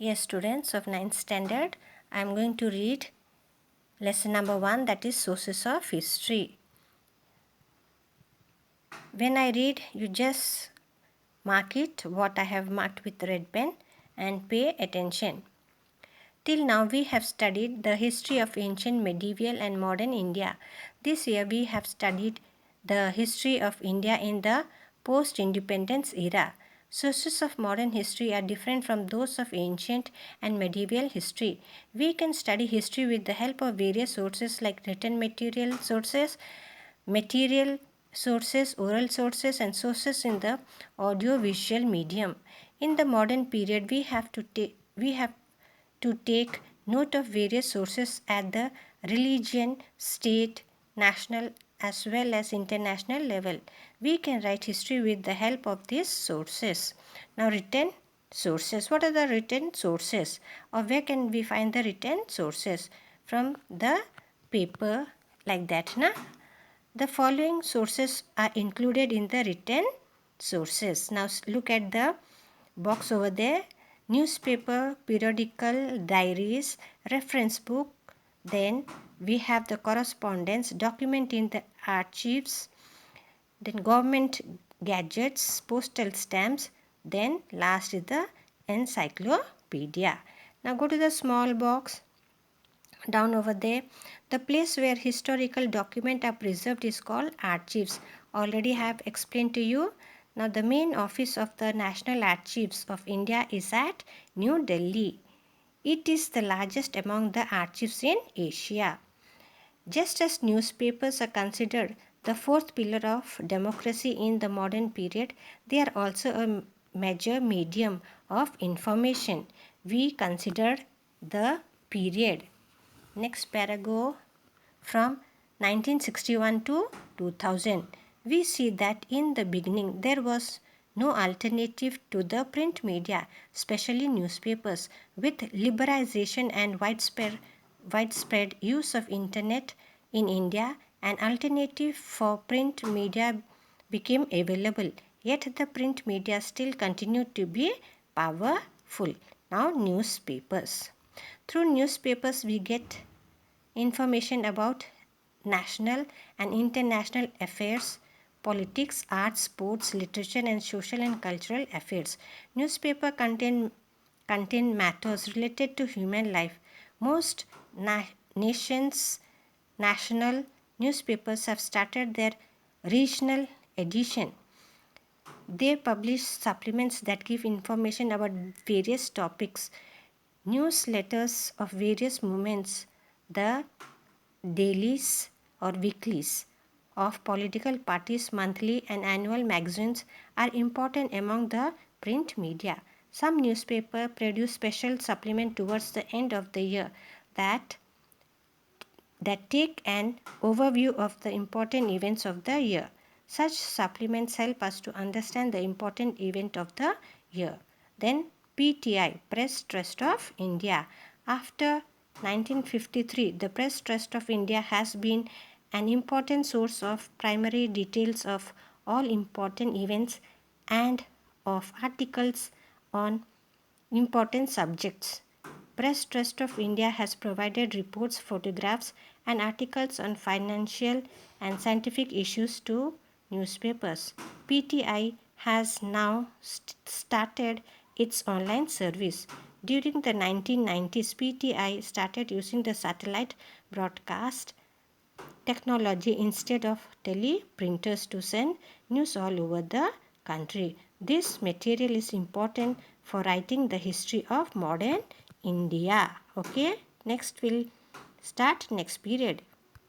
Yes, students of 9th standard, I am going to read lesson number 1, that is sources of history. When I read, you just mark it what I have marked with red pen and pay attention. Till now we have studied the history of ancient, medieval and modern India. This year we have studied the history of India in the post-independence era. Sources of modern history are different from those of ancient and medieval history. We can study history with the help of various sources like written material sources, oral sources and sources in the audio-visual medium. In the modern period, we have to take note of various sources at the religion, state, national as well as international level. We can write history with the help of these sources. Now written sources. What are the written sources? Or where can we find the written sources? From the paper like that, na? The following sources are included in the written sources. Now look at the box over there. Newspaper, periodical, diaries, reference book. Then we have the correspondence, document in the archives. Then government gadgets, postal stamps. Then last is the encyclopedia. Now go to the small box down over there. The place where historical documents are preserved is called archives. Already have explained to you. Now the main office of the National Archives of India is at New Delhi. It is the largest among the archives in Asia. Just as newspapers are considered the fourth pillar of democracy in the modern period, they are also a major medium of information. We consider the period. Next paragraph, from 1961 to 2000. We see that in the beginning there was no alternative to the print media, especially newspapers. With liberalization and widespread use of internet in India, an alternative for print media became available. Yet the print media still continued to be powerful. Now newspapers. Through newspapers we get information about national and international affairs, politics, arts, sports, literature and social and cultural affairs. Newspaper contain matters related to human life. Most nations national newspapers have started their regional edition. They publish supplements that give information about various topics, newsletters of various movements, the dailies or weeklies of political parties, monthly and annual magazines are important among the print media. Some newspapers produce special supplement towards the end of the year that take an overview of the important events of the year. Such supplements help us to understand the important event of the year. Then PTI, Press Trust of India. After 1953, the Press Trust of India has been an important source of primary details of all important events and of articles on important subjects. Press Trust of India has provided reports, photographs, and articles on financial and scientific issues to newspapers. PTI has now started its online service. During the 1990s, PTI started using the satellite broadcast technology instead of teleprinters to send news all over the country. This material is important for writing the history of modern India. Okay, next we'll start next period.